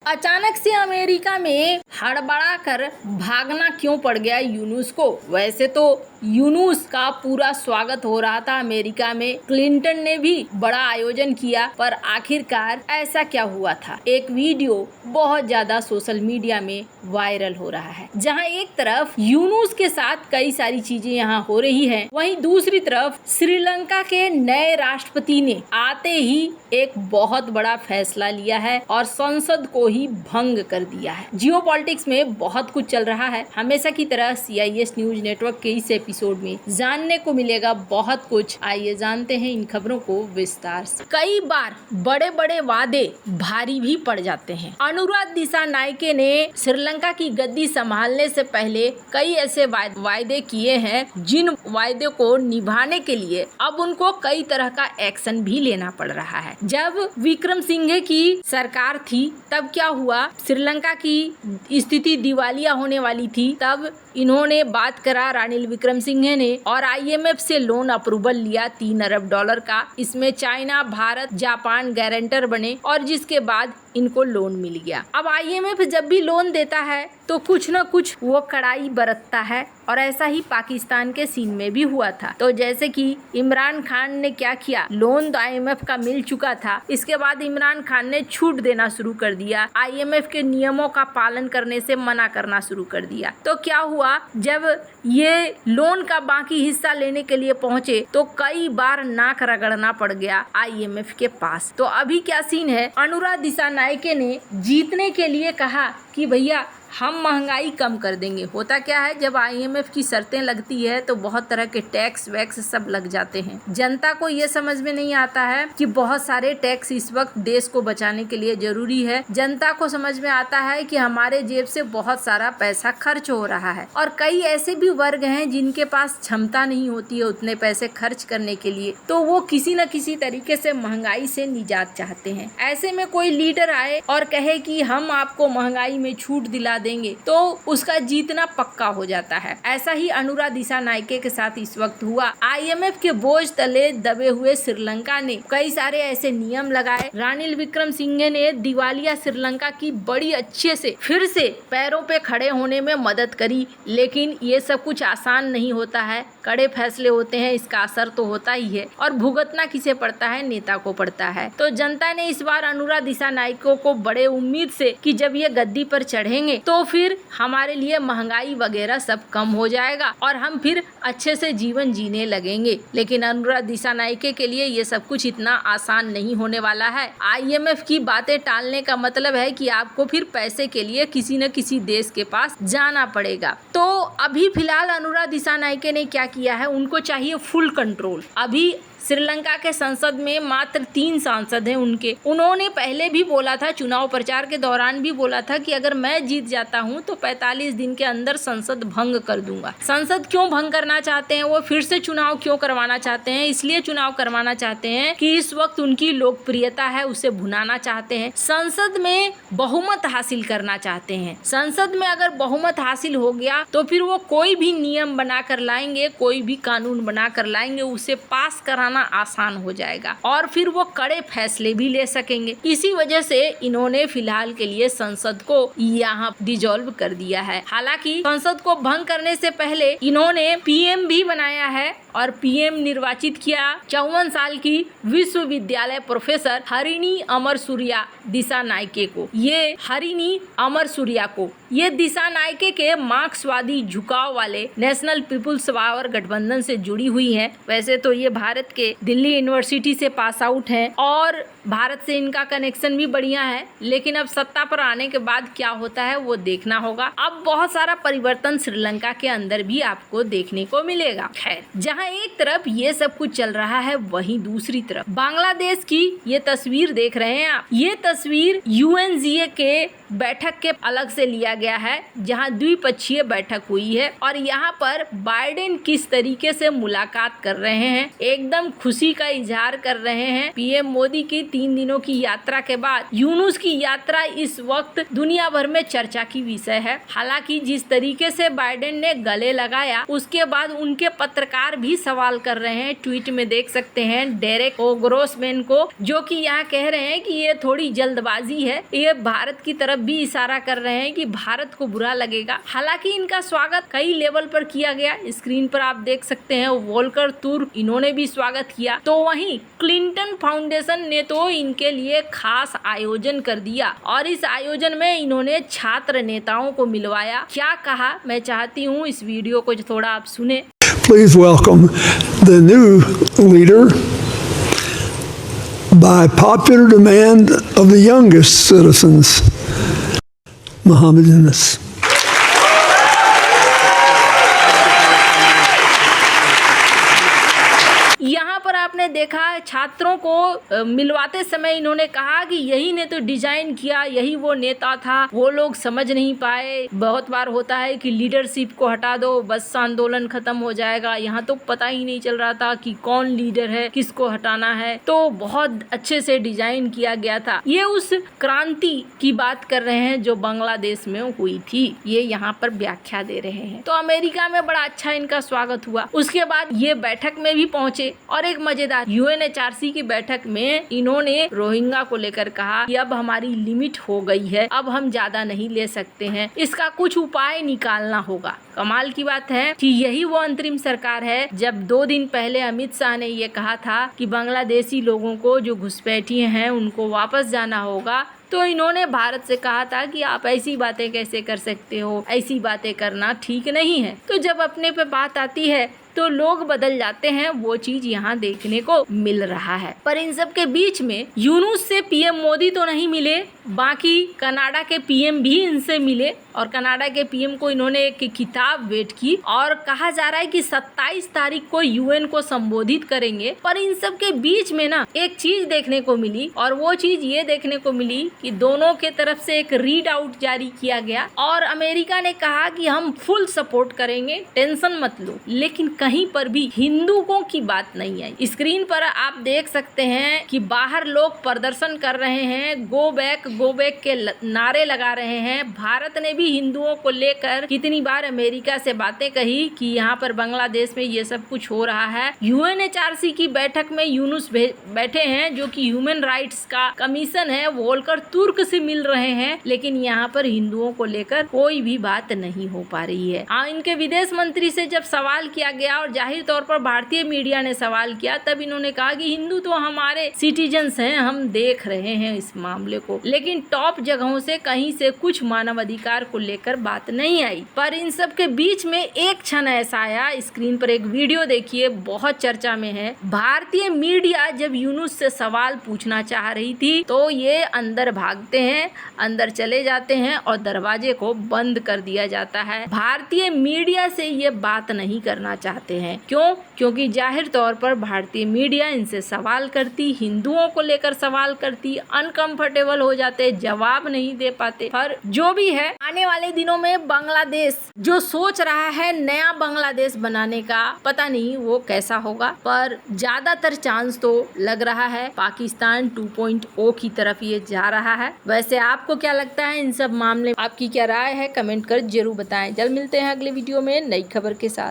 अचानक से अमेरिका में हड़बड़ा कर भागना क्यों पड़ गया यूनुस को। वैसे तो यूनुस का पूरा स्वागत हो रहा था अमेरिका में, क्लिंटन ने भी बड़ा आयोजन किया, पर आखिरकार ऐसा क्या हुआ था। एक वीडियो बहुत ज्यादा सोशल मीडिया में वायरल हो रहा है, जहां एक तरफ यूनुस के साथ कई सारी चीजें यहाँ हो रही हैं, वहीं दूसरी तरफ श्रीलंका के नए राष्ट्रपति ने आते ही एक बहुत बड़ा फैसला लिया है और संसद को ही भंग कर दिया है। जियोपॉलिटिक्स में बहुत कुछ चल रहा है। हमेशा की तरह CIS न्यूज नेटवर्क के इस एपिसोड में जानने को मिलेगा बहुत कुछ। आइए जानते हैं इन खबरों को विस्तार से। कई बार बड़े बड़े वादे भारी भी पड़ जाते हैं। अनुराग दिसानायके ने श्रीलंका की गद्दी संभालने से पहले कई ऐसे वायदे किए हैं, जिन वायदे को निभाने के लिए अब उनको कई तरह का एक्शन भी लेना पड़ रहा है। जब विक्रमसिंघे की सरकार थी तब क्या हुआ, श्रीलंका की स्थिति दिवालिया होने वाली थी, तब इन्होंने बात करा रानिल विक्रमसिंघे ने और IMF से लोन अप्रूवल लिया $3 अरब का। इसमें चाइना, भारत, जापान गारंटर बने और जिसके बाद इनको लोन मिल गया। अब IMF जब भी लोन देता है तो कुछ न कुछ वो कड़ाई बरतता है और ऐसा ही पाकिस्तान के सीन में भी हुआ था। तो जैसे कि इमरान खान ने क्या किया, लोन तो IMF का मिल चुका था, इसके बाद इमरान खान ने छूट देना शुरू कर दिया, IMF के नियमों का पालन करने से मना करना शुरू कर दिया। तो क्या हुआ, जब ये लोन का बाकी हिस्सा लेने के लिए पहुंचे तो कई बार नाक रगड़ना पड़ गया IMF के पास। तो अभी क्या सीन है, अनुराग दिसानायके ने जीतने के लिए कहा कि भैया हम महंगाई कम कर देंगे। होता क्या है, जब IMF की शर्तें लगती है तो बहुत तरह के टैक्स वैक्स सब लग जाते हैं। जनता को ये समझ में नहीं आता है कि बहुत सारे टैक्स इस वक्त देश को बचाने के लिए जरूरी है। जनता को समझ में आता है कि हमारे जेब से बहुत सारा पैसा खर्च हो रहा है और कई ऐसे भी वर्ग हैं जिनके पास क्षमता नहीं होती है उतने पैसे खर्च करने के लिए, तो वो किसी न किसी तरीके से महंगाई से निजात चाहते हैं। ऐसे में कोई लीडर आए और कहे कि हम आपको महंगाई में छूट दिला देंगे तो उसका जीतना पक्का हो जाता है। ऐसा ही अनुराग दिसानायके के साथ इस वक्त हुआ। IMF के बोझ तले दबे हुए श्रीलंका ने कई सारे ऐसे नियम लगाए। रानिल विक्रमसिंघे ने दिवालिया श्रीलंका की बड़ी अच्छे से फिर से पैरों पे खड़े होने में मदद करी, लेकिन ये सब कुछ आसान नहीं होता है। कड़े फैसले होते हैं, इसका असर तो होता ही है और भुगतना किसे पड़ता है, नेता को पड़ता है। तो जनता ने इस बार अनुराग दिसानायके को बड़े उम्मीद से कि जब ये गद्दी पर चढ़ेंगे तो फिर हमारे लिए महंगाई वगैरह सब कम हो जाएगा और हम फिर अच्छे से जीवन जीने लगेंगे। लेकिन अनुराग दिसानायके के लिए ये सब कुछ इतना आसान नहीं होने वाला है। IMF की बातें टालने का मतलब है कि आपको फिर पैसे के लिए किसी न किसी देश के पास जाना पड़ेगा। तो अभी फिलहाल अनुराग दिसानायके ने क्या किया है, उनको चाहिए फुल कंट्रोल। अभी श्रीलंका के संसद में मात्र 3 सांसद हैं उनके। उन्होंने पहले भी बोला था, चुनाव प्रचार के दौरान भी बोला था कि अगर मैं जीत जाता हूं तो 45 दिन के अंदर संसद भंग कर दूंगा। संसद क्यों भंग करना चाहते हैं, वो फिर से चुनाव क्यों करवाना चाहते हैं, इसलिए चुनाव करवाना चाहते हैं कि इस वक्त उनकी लोकप्रियता है उसे भुनाना चाहते हैं। संसद में बहुमत हासिल करना चाहते हैं। संसद में अगर बहुमत हासिल हो गया तो फिर वो कोई भी नियम बना कर लाएंगे, कोई भी कानून बना कर लाएंगे, उसे पास कराना आसान हो जाएगा और फिर वो कड़े फैसले भी ले सकेंगे। इसी वजह से इन्होंने फिलहाल के लिए संसद को यहाँ डिसॉल्व कर दिया है। हालांकि संसद को भंग करने से पहले इन्होंने PM भी बनाया है और PM निर्वाचित किया 54 साल की विश्वविद्यालय प्रोफेसर हरिणी अमरसूरिया दिसानायके को। ये हरिणी अमरसूरिया को ये दिसानायके के मार्क्सवादी झुकाव वाले नेशनल पीपुल्स पावर गठबंधन से जुड़ी हुई हैं। वैसे तो ये भारत के दिल्ली यूनिवर्सिटी से पास आउट हैं और भारत से इनका कनेक्शन भी बढ़िया है, लेकिन अब सत्ता पर आने के बाद क्या होता है वो देखना होगा। अब बहुत सारा परिवर्तन श्रीलंका के अंदर भी आपको देखने को मिलेगा। खैर, जहां एक तरफ ये सब कुछ चल रहा है, वहीं दूसरी तरफ बांग्लादेश की ये तस्वीर देख रहे हैं आप। ये तस्वीर UNGA के बैठक के अलग से लिया गया है, जहां द्विपक्षीय बैठक हुई है और यहाँ पर बाइडेन किस तरीके से मुलाकात कर रहे हैं, एकदम खुशी का इजहार कर रहे हैं। PM मोदी की 3 दिनों की यात्रा के बाद यूनुस की यात्रा इस वक्त दुनिया भर में चर्चा की विषय है। हालांकि जिस तरीके से बाइडेन ने गले लगाया उसके बाद उनके पत्रकार भी सवाल कर रहे हैं। ट्वीट में देख सकते हैं डेरेक ओ ग्रोसमैन को, जो कि यहाँ कह रहे हैं कि ये थोड़ी जल्दबाजी है। ये भारत की तरफ भी इशारा कर रहे हैं कि भारत को बुरा लगेगा। हालांकि इनका स्वागत कई लेवल पर किया गया। स्क्रीन पर आप देख सकते हैं वोल्कर तुर्क, इन्होंने भी स्वागत किया। तो वहीं क्लिंटन फाउंडेशन ने तो इनके लिए खास आयोजन कर दिया और इस आयोजन में इन्होंने छात्र नेताओं को मिलवाया। क्या कहा, मैं चाहती हूँ इस वीडियो को थोड़ा आप सुने। Please welcome the new leader by popular demand of the youngest citizens, Muhammad Yunus. यहाँ पर आपने देखा छात्रों को मिलवाते समय इन्होंने कहा कि यही ने तो डिजाइन किया, यही वो नेता था, वो लोग समझ नहीं पाए। बहुत बार होता है कि लीडरशिप को हटा दो बस आंदोलन खत्म हो जाएगा। यहाँ तो पता ही नहीं चल रहा था कि कौन लीडर है, किसको हटाना है। तो बहुत अच्छे से डिजाइन किया गया था। ये उस क्रांति की बात कर रहे हैं जो बांग्लादेश में हुई थी, ये यहाँ पर व्याख्या दे रहे हैं। तो अमेरिका में बड़ा अच्छा इनका स्वागत हुआ। उसके बाद ये बैठक में भी पहुंचे और एक मजेदार UNHRC की बैठक में इन्होंने रोहिंग्या को लेकर कहा कि अब हमारी लिमिट हो गई है, अब हम ज्यादा नहीं ले सकते हैं, इसका कुछ उपाय निकालना होगा। कमाल की बात है कि यही वो अंतरिम सरकार है जब 2 दिन पहले अमित शाह ने ये कहा था कि बांग्लादेशी लोगों को जो घुसपैठिए हैं उनको वापस जाना होगा। तो इन्होंने भारत से कहा था कि आप ऐसी बातें कैसे कर सकते हो, ऐसी बातें करना ठीक नहीं है। तो जब अपने पे बात आती है तो लोग बदल जाते हैं, वो चीज यहाँ देखने को मिल रहा है। पर इन सब के बीच में यूनुस से PM मोदी तो नहीं मिले, बाकी कनाडा के PM भी इनसे मिले और कनाडा के PM को इन्होंने एक किताब भेंट की और कहा जा रहा है कि 27 तारीख को UN को संबोधित करेंगे। पर इन सब के बीच में ना एक चीज देखने को मिली और वो चीज ये देखने को मिली कि दोनों के तरफ से एक रीड आउट जारी किया गया और अमेरिका ने कहा कि हम फुल सपोर्ट करेंगे, टेंशन मत लो। लेकिन कहीं पर भी हिंदुओं की बात नहीं आई। स्क्रीन पर आप देख सकते हैं कि बाहर लोग प्रदर्शन कर रहे हैं, गो बैक के नारे लगा रहे हैं। भारत ने भी हिंदुओं को लेकर कितनी बार अमेरिका से बातें कही कि यहाँ पर बांग्लादेश में ये सब कुछ हो रहा है। UNHRC की बैठक में यूनुस बैठे हैं जो कि ह्यूमन राइट्स का कमीशन है, वोल्कर तुर्क से मिल रहे हैं, लेकिन यहाँ पर हिंदुओं को लेकर कोई भी बात नहीं हो पा रही है। इनके विदेश मंत्री से जब सवाल किया गया और जाहिर तौर पर भारतीय मीडिया ने सवाल किया, तब इन्होंने कहा कि हिंदू तो हमारे सिटीजन्स हैं, हम देख रहे हैं इस मामले को। लेकिन टॉप जगहों से कहीं से कुछ मानवाधिकार को लेकर बात नहीं आई। पर इन सब के बीच में एक क्षण ऐसा आया, स्क्रीन पर एक वीडियो देखिए, बहुत चर्चा में है। भारतीय मीडिया जब यूनुस से सवाल पूछना चाह रही थी तो ये अंदर भागते हैं, अंदर चले जाते हैं और दरवाजे को बंद कर दिया जाता है। भारतीय मीडिया से ये बात नहीं करना चाहते हैं। क्यों? क्योंकि जाहिर तौर पर भारतीय मीडिया इनसे सवाल करती, हिंदुओं को लेकर सवाल करती, अनकंफर्टेबल हो जाते, जवाब नहीं दे पाते। पर जो भी है, आने वाले दिनों में बांग्लादेश जो सोच रहा है नया बांग्लादेश बनाने का, पता नहीं वो कैसा होगा, पर ज्यादातर चांस तो लग रहा है पाकिस्तान 2.0 की तरफ ये जा रहा है। वैसे आपको क्या लगता है इन सब मामले, आपकी क्या राय है, कमेंट कर जरूर बताएं। जल्द मिलते हैं अगले वीडियो में नई खबर के साथ।